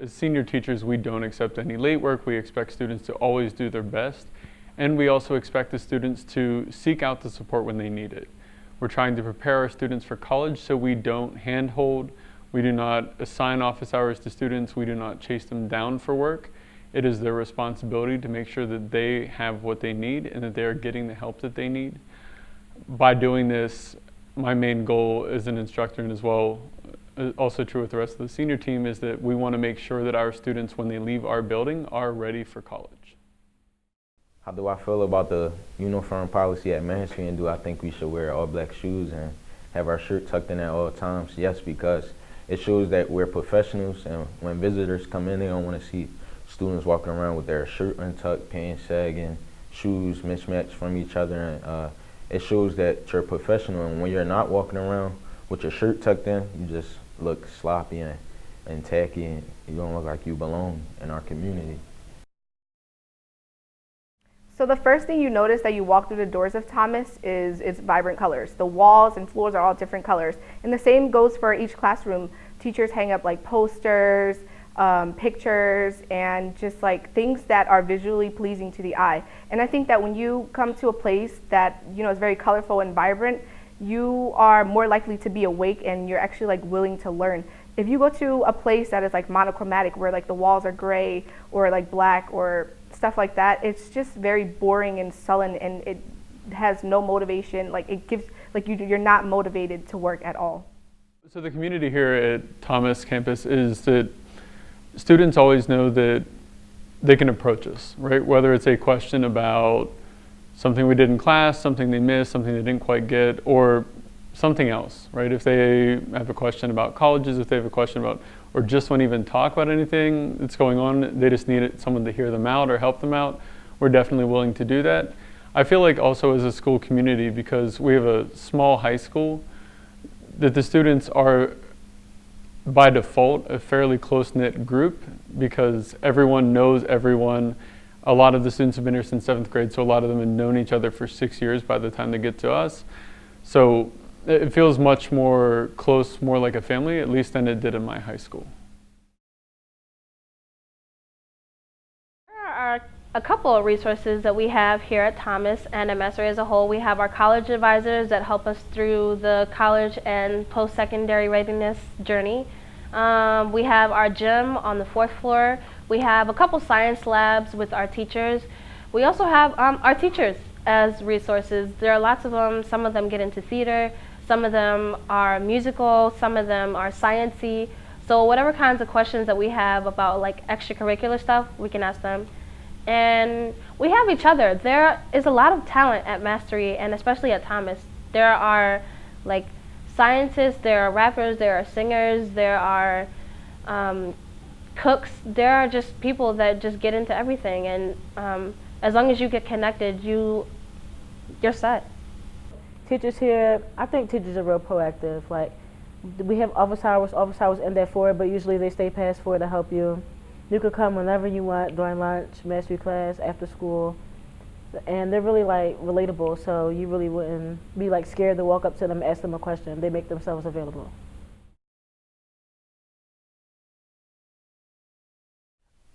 As senior teachers, we don't accept any late work. We expect students to always do their best. And we also expect the students to seek out the support when they need it. We're trying to prepare our students for college, so we don't handhold. We do not assign office hours to students. We do not chase them down for work. It is their responsibility to make sure that they have what they need and that they are getting the help that they need. By doing this, my main goal as an instructor, and as well, also true with the rest of the senior team, is that we want to make sure that our students, when they leave our building, are ready for college. How do I feel about the uniform policy at Main Street, and do I think we should wear all black shoes and have our shirt tucked in at all times? Yes, because it shows that we're professionals, and when visitors come in, they don't want to see students walking around with their shirt untucked, pants sagging, shoes mismatched from each other. And it shows that you're professional, and when you're not walking around with your shirt tucked in, you just look sloppy and tacky, and you don't look like you belong in our community. So the first thing you notice that you walk through the doors of Thomas is its vibrant colors. The walls and floors are all different colors. And the same goes for each classroom. Teachers hang up like posters, pictures, and just like things that are visually pleasing to the eye. And I think that when you come to a place that is very colorful and vibrant, you are more likely to be awake, and you're actually like willing to learn. If you go to a place that is like monochromatic, where like the walls are gray or like black or stuff like that, it's just very boring and sullen, and it has no motivation. Like it gives, like you're not motivated to work at all. So the community here at Thomas campus is that students always know that they can approach us, right? Whether it's a question about something we did in class, something they missed, something they didn't quite get, or something else, right? If they have a question about colleges, if they have a question about, or just want to even talk about anything that's going on, they just need someone to hear them out or help them out, we're definitely willing to do that. I feel like also as a school community, because we have a small high school, that the students are by default a fairly close-knit group, because everyone knows everyone. A lot of the students have been here since 7th grade, so a lot of them have known each other for 6 years by the time they get to us. So it feels much more close, more like a family, at least than it did in my high school. There are a couple of resources that we have here at Thomas and at Mastery as a whole. We have our college advisors that help us through the college and post-secondary readiness journey. We have our gym on the 4th floor. We have a couple science labs with our teachers. We also have our teachers as resources. There are lots of them. Some of them get into theater. Some of them are musical. Some of them are sciencey. So whatever kinds of questions that we have about like extracurricular stuff, we can ask them. And we have each other. There is a lot of talent at Mastery, and especially at Thomas. There are like scientists, there are rappers, there are singers, there are cooks. There are just people that just get into everything, and as long as you get connected, you're set. Teachers here, I think teachers are real proactive. Like, we have office hours end at 4, but usually they stay past 4 to help you. You could come whenever you want, during lunch, mastery class, after school, and they're really like relatable, so you really wouldn't be like scared to walk up to them and ask them a question. They make themselves available.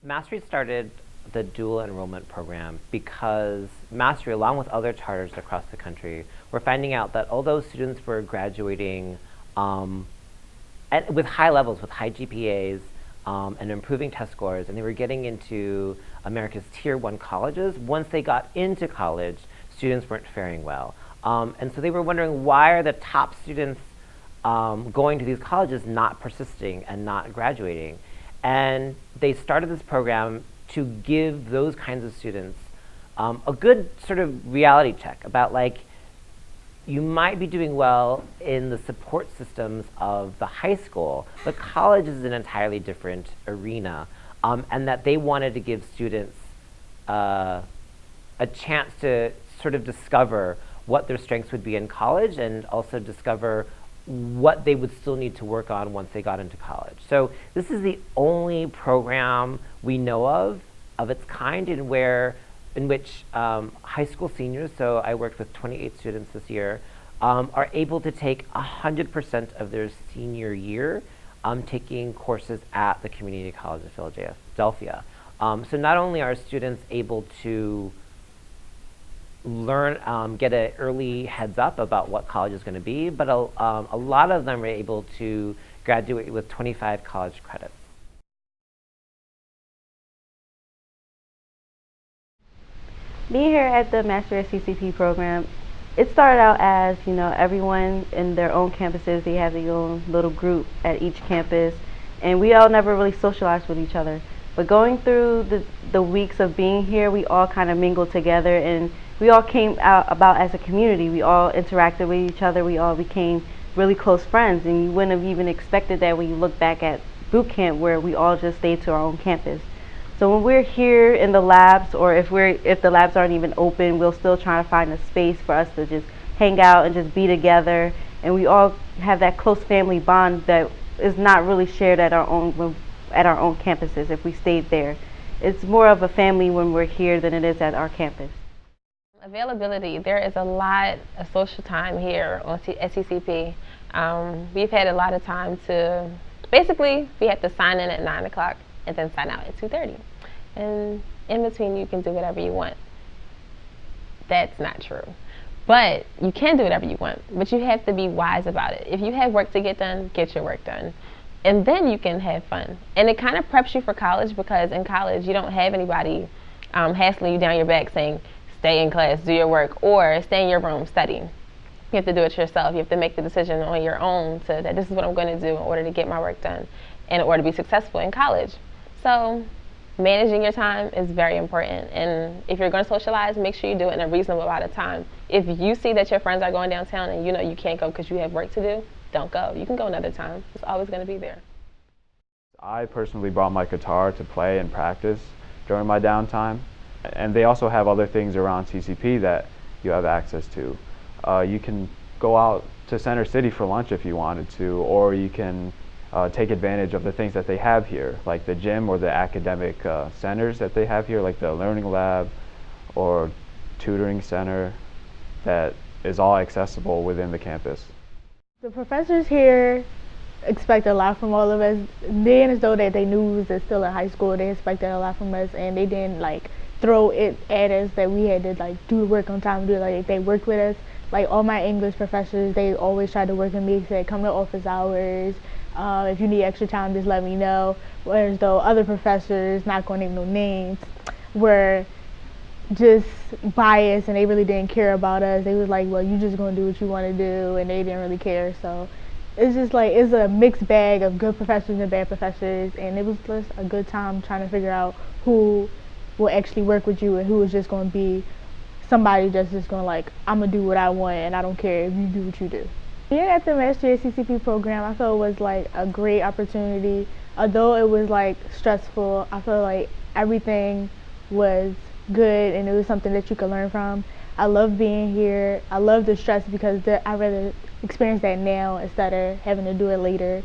Mastery started the dual enrollment program because Mastery, along with other charters across the country, were finding out that although students were graduating with high levels, with high GPAs, and improving test scores, and they were getting into America's Tier 1 colleges, once they got into college, students weren't faring well. And so they were wondering, why are the top students going to these colleges not persisting and not graduating? And they started this program to give those kinds of students a good sort of reality check about, like, you might be doing well in the support systems of the high school, but college is an entirely different arena, and that they wanted to give students a chance to sort of discover what their strengths would be in college, and also discover what they would still need to work on once they got into college. So this is the only program we know of its kind in which high school seniors, so I worked with 28 students this year, are able to take 100% of their senior year taking courses at the Community College of Philadelphia. So not only are students able to learn, get an early heads up about what college is going to be, but a lot of them are able to graduate with 25 college credits. Being here at the Master at CCP program, it started out as, everyone in their own campuses, they have their own little group at each campus, and we all never really socialized with each other. But going through the weeks of being here, we all kind of mingled together, and we all came out about as a community. We all interacted with each other. We all became really close friends, and you wouldn't have even expected that when you look back at boot camp, where we all just stayed to our own campus. So when we're here in the labs, or if the labs aren't even open, we'll still try to find a space for us to just hang out and just be together. And we all have that close family bond that is not really shared at our own campuses if we stayed there. It's more of a family when we're here than it is at our campus. Availability, there is a lot of social time here at CCP. We've had a lot of time to, basically, we have to sign in at 9 o'clock and then sign out at 2:30. And in between, you can do whatever you want. That's not true. But you can do whatever you want, but you have to be wise about it. If you have work to get done, get your work done. And then you can have fun. And it kind of preps you for college, because in college, you don't have anybody hassling you down your back saying, stay in class, do your work, or stay in your room, study. You have to do it yourself. You have to make the decision on your own that this is what I'm going to do in order to get my work done, in order to be successful in college. So managing your time is very important. And if you're going to socialize, make sure you do it in a reasonable amount of time. If you see that your friends are going downtown and you can't go because you have work to do, don't go. You can go another time. It's always going to be there. I personally brought my guitar to play and practice during my downtime. And they also have other things around CCP that you have access to. You can go out to Center City for lunch if you wanted to, or you can take advantage of the things that they have here, like the gym or the academic centers that they have here, like the learning lab or tutoring center that is all accessible within the campus. The professors here expect a lot from all of us. Being as though that they knew we was still in high school, they expected a lot from us, and they didn't throw it at us that we had to do the work on time. They worked with us. All my English professors, they always tried to work with me. Said come to office hours. If you need extra time, just let me know. Whereas though other professors, not going to name no names, were just biased and they really didn't care about us. They was like, well, you just going to do what you want to do, and they didn't really care. So it's just it's a mixed bag of good professors and bad professors, and it was just a good time trying to figure out who will actually work with you and who is just going to be somebody that's just going to I'm going to do what I want and I don't care if you do what you do. Being at the Master at CCP program, I felt was a great opportunity. Although it was stressful, I feel like everything was good and it was something that you could learn from. I love being here. I love the stress because I'd rather experience that now instead of having to do it later.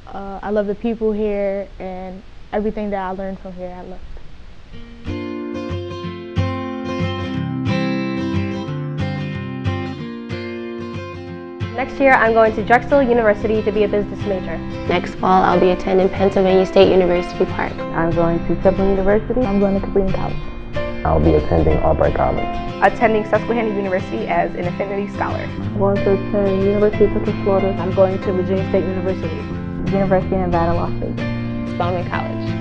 I love the people here and everything that I learned from here I loved. Next year, I'm going to Drexel University to be a business major. Next fall, I'll be attending Pennsylvania State University Park. I'm going to Temple University. I'm going to Cabrini College. I'll be attending Albright College. Attending Susquehanna University as an Affinity Scholar. I'm going to attend University of Central Florida. I'm going to Virginia State University. University of Nevada, Las Vegas. Spelman College.